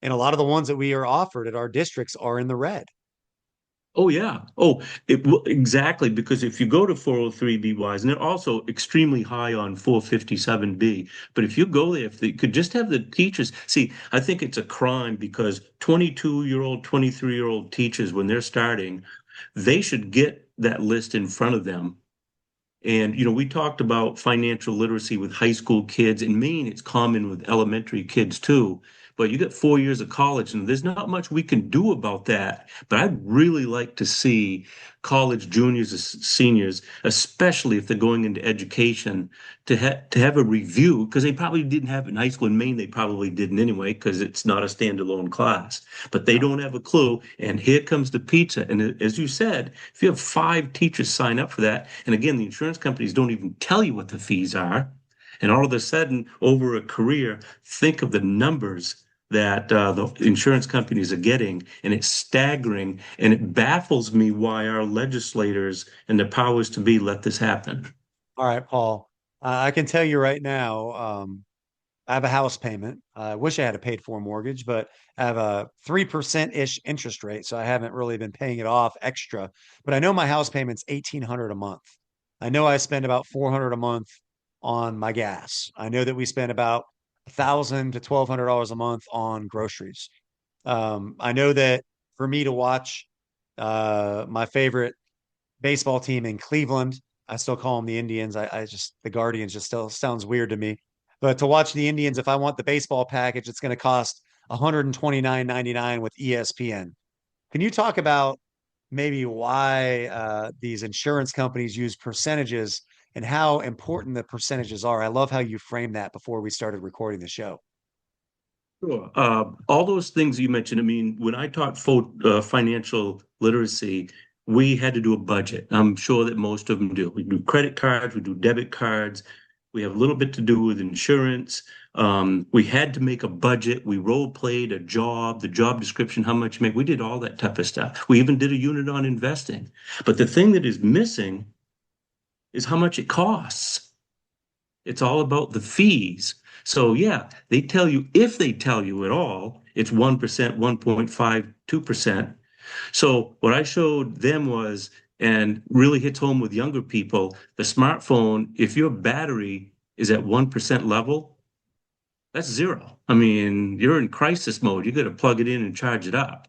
And a lot of the ones that we are offered at our districts are in the red. Oh yeah. Oh, exactly. Because if you go to 403B Wise, and they're also extremely high on 457B, but if you go there, if they could just have the teachers see, I think it's a crime because 22-year-old, 23-year-old teachers, when they're starting, they should get that list in front of them. And, we talked about financial literacy with high school kids. In Maine, it's common with elementary kids too. But you get 4 years of college, and there's not much we can do about that. But I'd really like to see college juniors, seniors, especially if they're going into education, to have a review because they probably didn't have it in high school. In Maine, they probably didn't anyway because it's not a standalone class. But they Yeah. don't have a clue. And here comes the pizza. And as you said, if you have 5 teachers sign up for that, and again, the insurance companies don't even tell you what the fees are, and all of a sudden, over a career, think of the numbers that the insurance companies are getting, and it's staggering. And it baffles me why our legislators and the powers to be let this happen. All right, Paul. I can tell you right now, I have a house payment. I wish I had a paid for mortgage, but I have a 3% ish interest rate. So I haven't really been paying it off extra. But I know my house payment's 1,800 a month. I know I spend about 400 a month on my gas. I know that we spend about 1,000 to $1,200 a month on groceries. I know that for me to watch my favorite baseball team in Cleveland. I still call them the Indians. I just the Guardians just still sounds weird to me. But to watch the Indians, if I want the baseball package, it's going to cost 129.99 with ESPN. Can you talk about maybe why these insurance companies use percentages and how important the percentages are? I love how you framed that before we started recording the show. Sure. All those things you mentioned, I mean, when I taught financial literacy, we had to do a budget. I'm sure that most of them do. We do credit cards, we do debit cards, we have a little bit to do with insurance. We had to make a budget. We role played a job, the job description, how much you make. We did all that type of stuff. We even did a unit on investing. But the thing that is missing is how much it costs. It's all about the fees. So yeah, they tell you, if they tell you at all, it's 1%, 1.52%. So what I showed them was, and really hits home with younger people, the smartphone, if your battery is at 1% level, that's zero. I mean, you're in crisis mode. You got to plug it in and charge it up.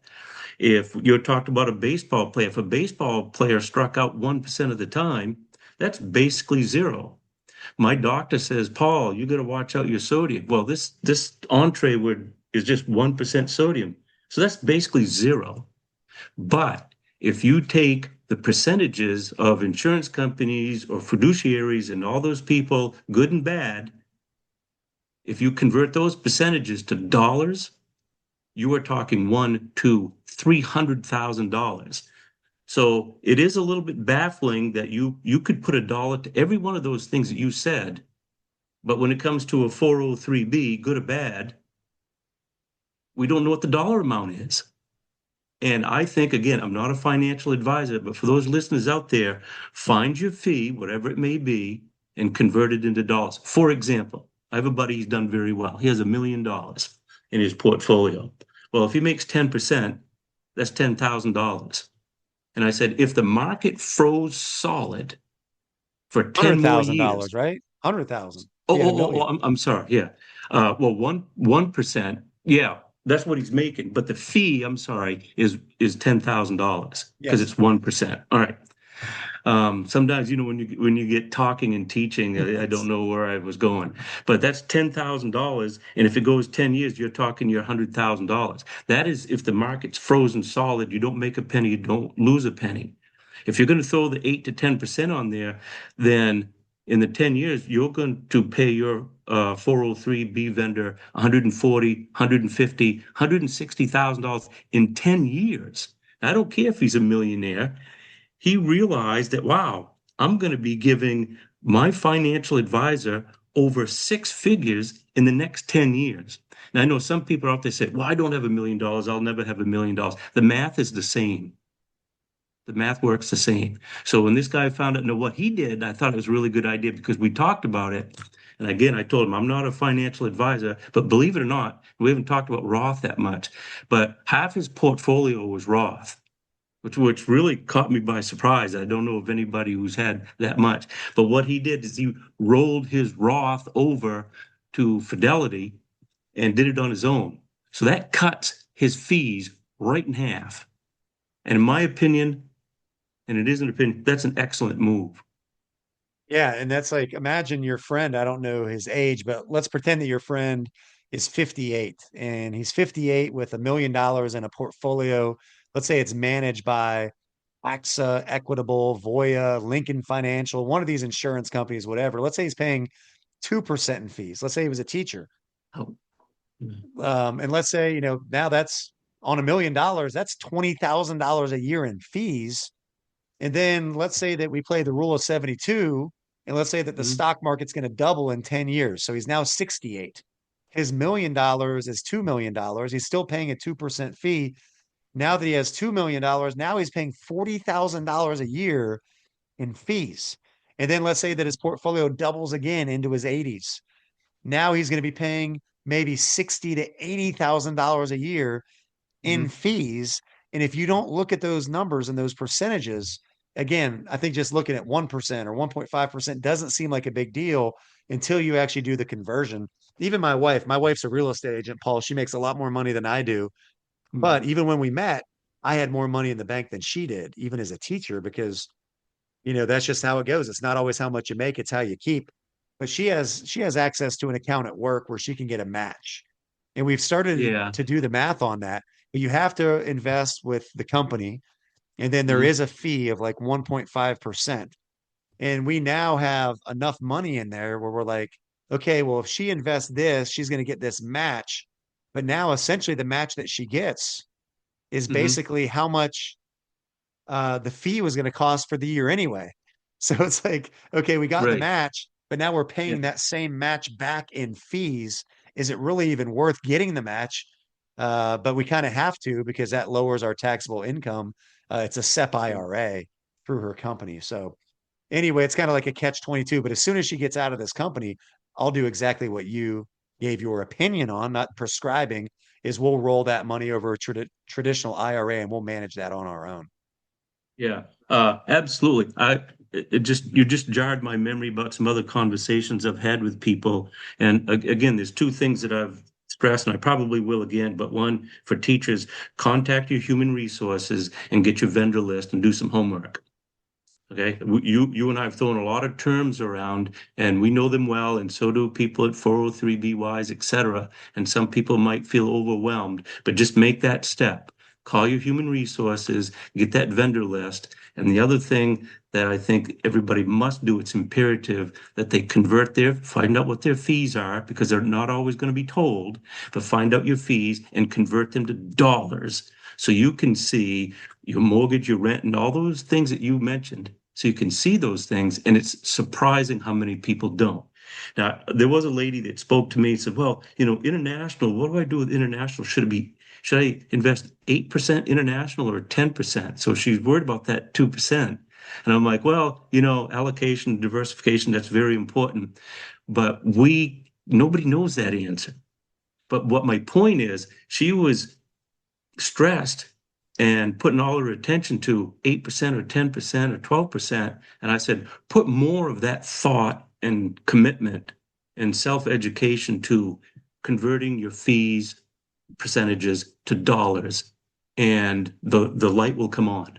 If you're talked about a baseball player, if a baseball player struck out 1% of the time, that's basically zero. My doctor says, Paul, you got to watch out your sodium. Well, this entree would is just 1% sodium. So that's basically zero. But if you take the percentages of insurance companies or fiduciaries and all those people, good and bad, if you convert those percentages to dollars, you are talking one, two, $300,000. So it is a little bit baffling that you could put a dollar to every one of those things that you said. But when it comes to a 403B, good or bad, we don't know what the dollar amount is. And I think, again, I'm not a financial advisor, but for those listeners out there, find your fee, whatever it may be, and convert it into dollars. For example, I have a buddy, he's done very well. He has $1 million in his portfolio. Well, if he makes 10%, that's $10,000. And I said, if the market froze solid for 10 more $100,000, years, right? 100,000. oh, He had a oh, oh, oh, million. I'm sorry. Yeah. Well, 1%. Yeah, that's what he's making. But the fee, I'm sorry, is $10,000 because Yes. it's 1%. All right. Sometimes, when you get talking and teaching, I don't Yes. know where I was going, but that's $10,000. And if it goes 10 years, you're talking your $100,000. That is if the market's frozen solid, you don't make a penny, you don't lose a penny. If you're going to throw the 8 to 10% on there, then in the 10 years, you're going to pay your 403B vendor 140, 150, $160,000 in 10 years. I don't care if he's a millionaire. He realized that, wow, I'm going to be giving my financial advisor over six figures in the next 10 years. Now, I know some people out there say, well, I don't have $1 million. I'll never have $1 million. The math is the same. The math works the same. So when this guy found out, what he did, I thought it was a really good idea because we talked about it. And again, I told him I'm not a financial advisor, but believe it or not, we haven't talked about Roth that much, but half his portfolio was Roth, which really caught me by surprise. I don't know of anybody who's had that much. But what he did is he rolled his Roth over to Fidelity and did it on his own. So that cuts his fees right in half. And in my opinion, and it is an opinion, that's an excellent move. Yeah, and that's like imagine your friend, I don't know his age, but let's pretend that your friend is 58 and he's 58 with $1 million in a portfolio. Let's say it's managed by AXA, Equitable, Voya, Lincoln Financial, one of these insurance companies, whatever. Let's say he's paying 2% in fees. Let's say he was a teacher. Oh, mm, And let's say, now that's on $1 million, that's $20,000 a year in fees. And then let's say that we play the rule of 72, and let's say that the mm, stock market's going to double in 10 years. So he's now 68. His $1 million is $2 million. He's still paying a 2% fee. Now that he has $2 million, now he's paying $40,000 a year in fees. And then let's say that his portfolio doubles again into his 80s. Now he's going to be paying maybe 60 to $80,000 a year in mm. fees. And if you don't look at those numbers and those percentages, again, I think just looking at 1% or 1.5% doesn't seem like a big deal until you actually do the conversion. Even my wife's a real estate agent, Paul. She makes a lot more money than I do. Mm. But even when we met, I had more money in the bank than she did, even as a teacher, because that's just how it goes. It's not always how much you make, it's how you keep. But she has access to an account at work where she can get a match. And we've started Yeah. to do the math on that. But you have to invest with the company, and then there Mm, is a fee of like 1.5%. And we now have enough money in there where we're like, okay, well, if she invests this, she's going to get this match. But now essentially the match that she gets is mm, basically how much the fee was going to cost for the year anyway. So it's like, okay, we got the right. match, but now we're Yeah. paying that same match back in fees. Is it really even worth getting the match? But we kind of have to because that lowers our taxable income. It's a SEP Mm. IRA through her company. So anyway, it's kind of like a catch 22. But as soon as she gets out of this company, I'll do exactly what you gave your opinion on, not prescribing, is we'll roll that money over a traditional IRA and we'll manage that on our own. Yeah, absolutely. You just jarred my memory about some other conversations I've had with people. And again, there's two things that I've expressed, and I probably will again. But one, for teachers, contact your human resources and get your vendor list and do some homework. Okay, you and I have thrown a lot of terms around, and we know them well, and so do people at 403BYs, et cetera. And some people might feel overwhelmed, but just make that step. Call your human resources, get that vendor list. And the other thing that I think everybody must do, it's imperative that they find out what their fees are, because they're not always going to be told, but find out your fees and convert them to dollars so you can see your mortgage, your rent, and all those things that you mentioned. So you can see those things, and it's surprising how many people don't. Now, there was a lady that spoke to me and said, well, international, what do I do with international? Should it be should I invest 8% international or 10%? So she's worried about that 2%. And I'm like, well, allocation, diversification, that's very important. But nobody knows that answer. But what my point is, she was stressed and putting all her attention to 8% or 10% or 12%. And I said, put more of that thought and commitment and self-education to converting your fees percentages to dollars, and the light will come on.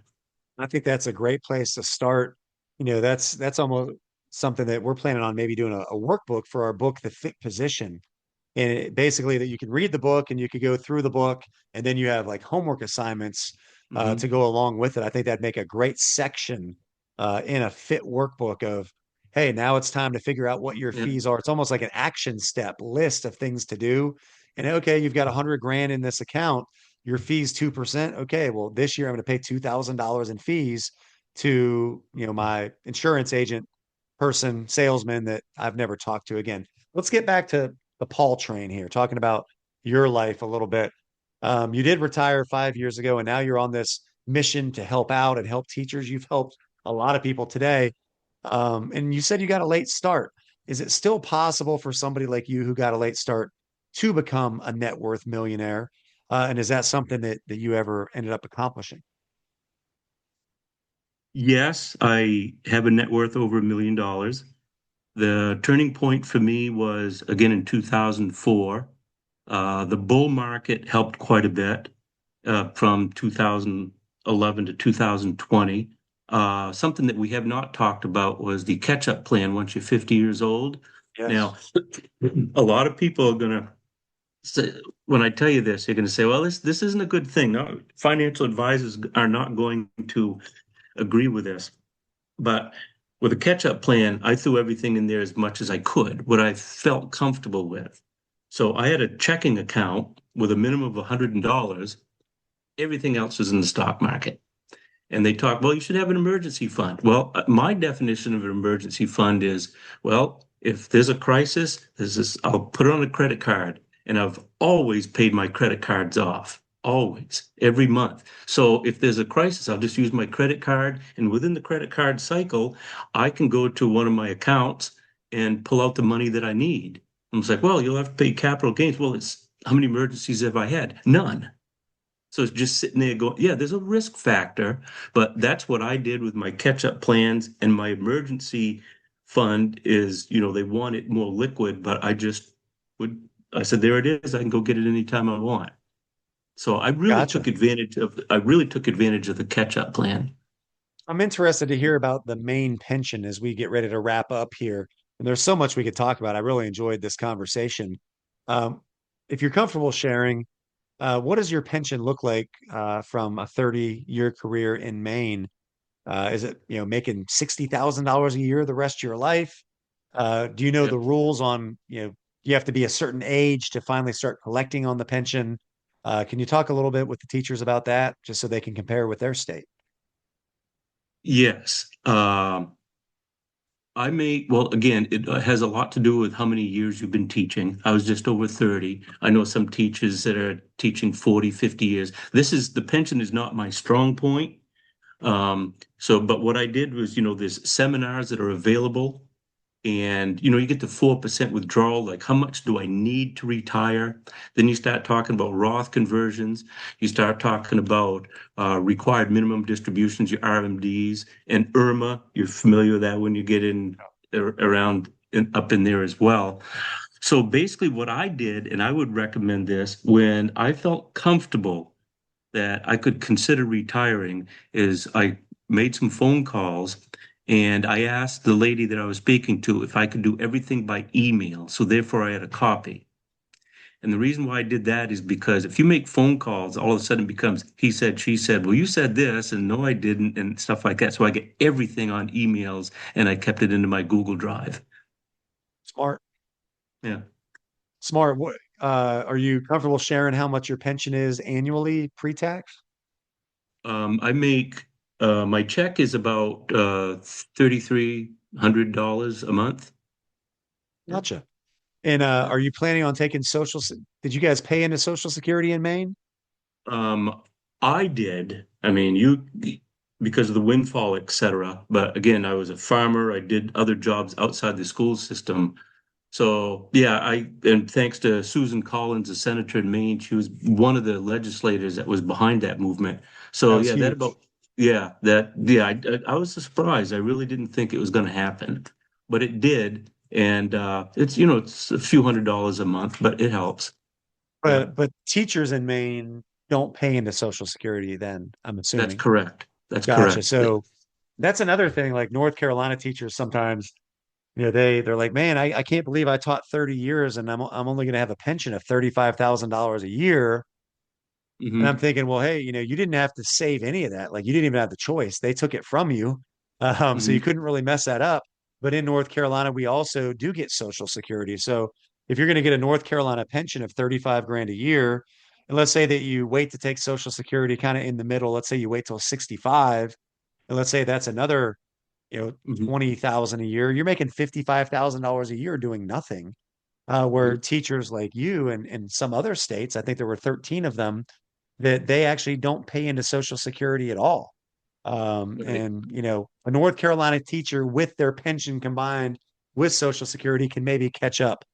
I think that's a great place to start. That's almost something that we're planning on maybe doing a workbook for our book, The Fit Position. And basically that you can read the book and you could go through the book and then you have like homework assignments to Hmm. go along with it. I think that'd make a great section in a fit workbook of, hey, now it's time to figure out what your Yeah. fees are. It's almost like an action step list of things to do. And okay, you've got 100 grand in this account, your fees 2%. Okay, well, this year I'm going to pay $2,000 in fees to, my insurance agent person, salesman that I've never talked to again. Let's get back to the Paul train here, talking about your life a little bit. You did retire 5 years ago, and now you're on this mission to help out and help teachers. You've helped a lot of people today. And you said you got a late start. Is it still possible for somebody like you who got a late start to become a net worth millionaire? And is that something that you ever ended up accomplishing? Yes, I have a net worth over $1 million. The turning point for me was again in 2004. The bull market helped quite a bit from 2011 to 2020. Something that we have not talked about was the catch-up plan once you're 50 years old. Yes. Now, a lot of people are going to say, when I tell you this, you're going to say, well, this isn't a good thing. No, financial advisors are not going to agree with this. But with a catch-up plan, I threw everything in there as much as I could, what I felt comfortable with. So I had a checking account with a minimum of $100. Everything else was in the stock market. And they talk, well, you should have an emergency fund. Well, my definition of an emergency fund is, well, if there's a crisis, I'll put it on a credit card. And I've always paid my credit cards off, always, every month. So if there's a crisis, I'll just use my credit card. And within the credit card cycle, I can go to one of my accounts and pull out the money that I need. And it's like, well, you'll have to pay capital gains. Well, it's how many emergencies have I had? None. So it's just sitting there going, yeah, there's a risk factor, but that's what I did with my catch-up plans and my emergency fund is, they want it more liquid, but I said, there it is. I can go get it anytime I want. So Gotcha. I really took advantage of the catch-up plan. I'm interested to hear about the Maine pension as we get ready to wrap up here. And there's so much we could talk about. I really enjoyed this conversation. Um, if you're comfortable sharing, what does your pension look like from a 30-year career in Maine? Is it, making $60,000 a year the rest of your life? Do you know the Yep. rules on, you have to be a certain age to finally start collecting on the pension? Can you talk a little bit with the teachers about that, just so they can compare with their state? Yes. Well, again, it has a lot to do with how many years you've been teaching. I was just over 30. I know some teachers that are teaching 40, 50 years. The pension is not my strong point. But what I did was, there's seminars that are available and, you get the 4% withdrawal, like how much do I need to retire? Then you start talking about Roth conversions. You start talking about required minimum distributions, your RMDs, and IRMA. You're familiar with that when you get in around up in there as well. So basically what I did, and I would recommend this when I felt comfortable that I could consider retiring, is I made some phone calls and I asked the lady that I was speaking to if I could do everything by email. So therefore I had a copy. And the reason why I did that is because if you make phone calls, all of a sudden it becomes he said, she said, well, you said this, and no, I didn't, and stuff like that. So I get everything on emails and I kept it into my Google Drive. Smart. Yeah. Smart. What are you comfortable sharing how much your pension is annually pre-tax? I make my check is about $3,300 a month. Yep. Gotcha. And are you planning on taking did you guys pay into Social Security in Maine? Um, I did. I mean, because of the windfall, et cetera. But again, I was a farmer. I did other jobs outside the school system. So yeah, and thanks to Susan Collins, a senator in Maine, she was one of the legislators that was behind that movement. That So was yeah, huge. I was surprised. I really didn't think it was going to happen, but it did. And it's a few $100s a month, but it helps. Yeah, But teachers in Maine don't pay into Social Security then, I'm that's assuming. correct. That's Gotcha. correct. So that's another thing. Like North Carolina teachers sometimes, they're like, man, I can't believe I taught 30 years and I'm only going to have a pension of $35,000 a year. And I'm Hmm. thinking, well, hey, you didn't have to save any of that. Like you didn't even have the choice. They took it from you. So you Hmm. couldn't really mess that up. But in North Carolina, we also do get Social Security. So if you're going to get a North Carolina pension of 35 grand a year, and let's say that you wait to take Social Security kind of in the middle, let's say you wait till 65, and let's say that's another, you know, Hmm. 20,000 a year, you're making $55,000 a year doing nothing. Where Hmm. teachers like you and some other states, I think there were 13 of them that they actually don't pay into Social Security at all. Right. And a North Carolina teacher with their pension combined with Social Security can maybe catch up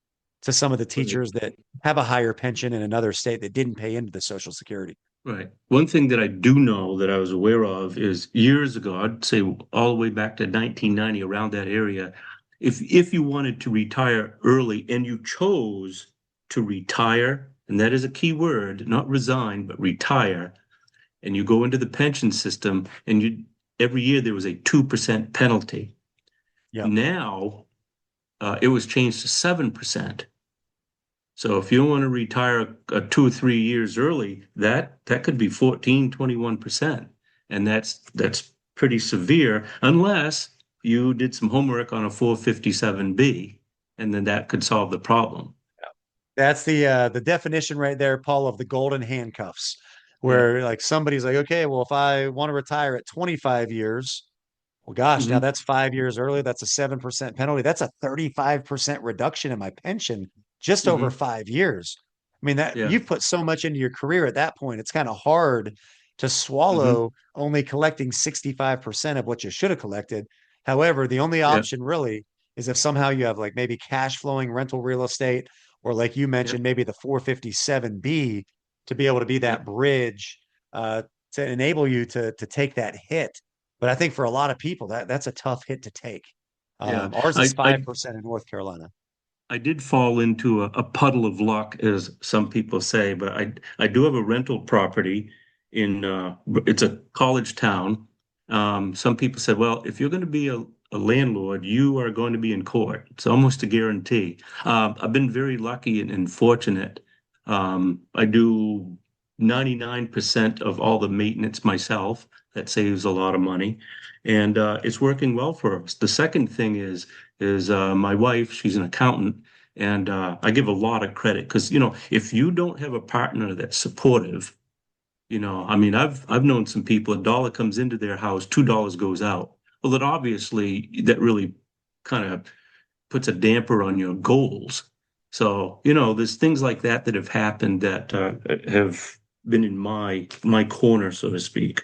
to some of the Right. teachers that have a higher pension in another state that didn't pay into the Social Security. Right. One thing that I do know that I was aware of is years ago, I'd say all the way back to 1990, around that area, if you wanted to retire early and you chose to retire, and that is a key word, not resign, but retire, and you go into the pension system and you every year there was a 2% penalty. Yep. Now, it was changed to 7%. So if you want to retire 2 or 3 years early, that could be 14, 21%. And that's pretty severe unless you did some homework on a 457B, and then that could solve the problem. That's the definition right there, Paul, of the golden handcuffs, Yeah. where like somebody's like, okay, well, if I want to retire at 25 years, well, gosh, now Hmm. that's 5 years early. That's a 7% penalty. That's a 35% reduction in my pension just over Hmm. 5 years. I mean, that Yeah. you've put so much into your career at that point, it's kind of hard to Hmm. swallow only collecting 65% of what you should have collected. However, the only Yeah. option really is if somehow you have like maybe cash flowing rental real estate, or like you Yeah. mentioned, maybe the 457B to be able to be Yeah. that bridge to enable you to take that hit. But I think for a lot of people, that's a tough hit to take. Yeah. Ours is I, I 5% in North Carolina. I did fall into a puddle of luck, as some people say, but I do have a rental property in it's a college town. Some people said, well, if you're going to be a landlord, you are going to be in court. It's almost a guarantee. I've been very lucky and fortunate. I do 99% of all the maintenance myself. That saves a lot of money, and it's working well for us. The second thing is my wife, she's an accountant, and I give a lot of credit because, if you don't have a partner that's supportive, I mean, I've known some people, a dollar comes into their house, $2 goes out. Well, then obviously that really kind of puts a damper on your goals. So, there's things like that that have happened that have been in my corner, so to speak.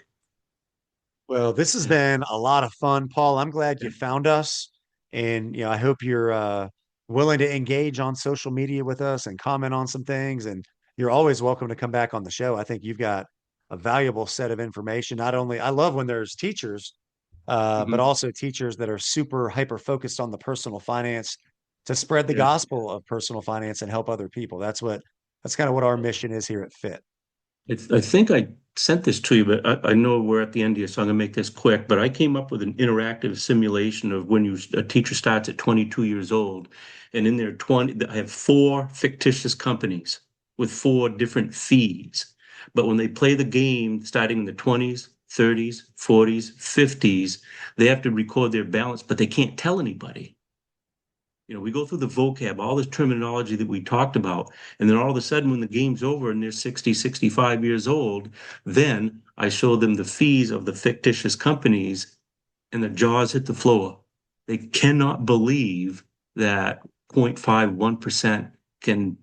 Well, this has been a lot of fun, Paul. I'm glad you found us. And, I hope you're willing to engage on social media with us and comment on some things. And you're always welcome to come back on the show. I think you've got a valuable set of information. Not only, I love when there's teachers, but Mhm. also teachers that are super hyper focused on the personal finance to spread the Yeah. gospel of personal finance and help other people. That's kind of what our mission is here at Fit. I think I sent this to you, but I know we're at the end here, so I'm gonna make this quick. But I came up with an interactive simulation of when a teacher starts at 22 years old, and in their 20, I have four fictitious companies with four different fees. But when they play the game, starting in the 20s, 30s, 40s, 50s, they have to record their balance, but they can't tell anybody. We go through the vocab, all this terminology that we talked about, and then all of a sudden, when the game's over and they're 60, 65 years old, then I show them the fees of the fictitious companies, and the jaws hit the floor. They cannot believe that 0.51% can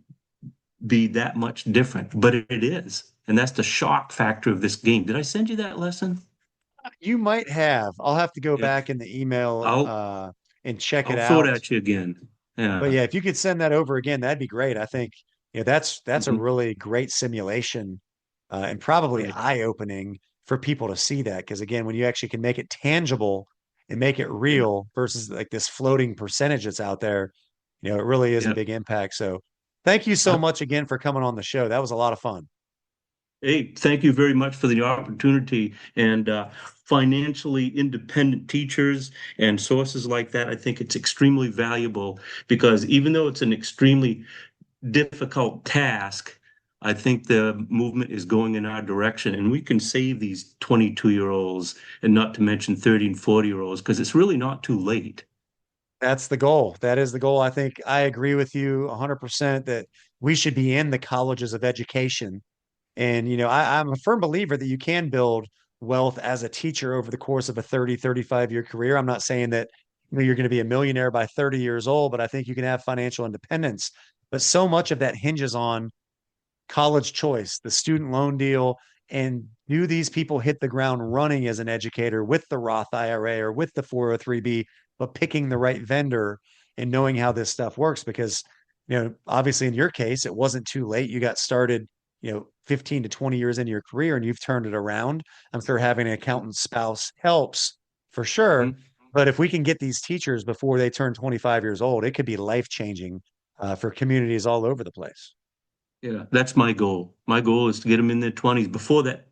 be that much different, but it is. And that's the shock factor of this game. Did I send you that lesson? You might have. I'll have to go Yeah. back in the email I'll and check it I'll throw it out. at you again. But Yeah. yeah, if you could send that over again, that'd be great. I think that's a Mhm. really great simulation and probably Right. eye-opening for people to see that. Because again, when you actually can make it tangible and make it Yeah. real versus like this floating percentage that's out there, it really is a Yeah. big impact. So thank you so I, much again for coming on the show. That was a lot of fun. Hey, thank you very much for the opportunity. And financially independent teachers and sources like that, I think it's extremely valuable because even though it's an extremely difficult task, I think the movement is going in our direction. And we can save these 22-year-olds and not to mention 30 and 40-year-olds because it's really not too late. That's the goal. That is the goal. I think I agree with you 100% that we should be in the colleges of education. And, I'm a firm believer that you can build wealth as a teacher over the course of a 30, 35-year career. I'm not saying that you're going to be a millionaire by 30 years old, but I think you can have financial independence. But so much of that hinges on college choice, the student loan deal, and do these people hit the ground running as an educator with the Roth IRA or with the 403b, but picking the right vendor and knowing how this stuff works? Because, obviously in your case, it wasn't too late. You got started, 15 to 20 years into your career and you've turned it around. I'm sure having an accountant spouse helps for sure. Mhm. But if we can get these teachers before they turn 25 years old, it could be life changing for communities all over the place. Yeah, that's my goal. My goal is to get them in their 20s before that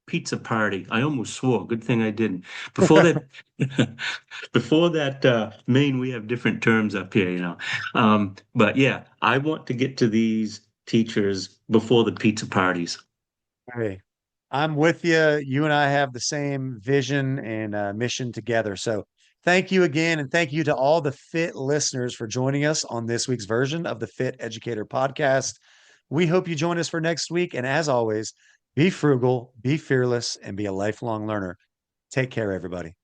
pizza party. I almost swore. Good thing I didn't. Before that, before that, Maine, we have different terms up here, you know. But yeah, I want to get to these teachers before the pizza parties. Hey, I'm with you. You and I have the same vision and mission together. So thank you again. And thank you to all the Fit listeners for joining us on this week's version of the Fit Educator Podcast. We hope you join us for next week. And as always, be frugal, be fearless, and be a lifelong learner. Take care, everybody.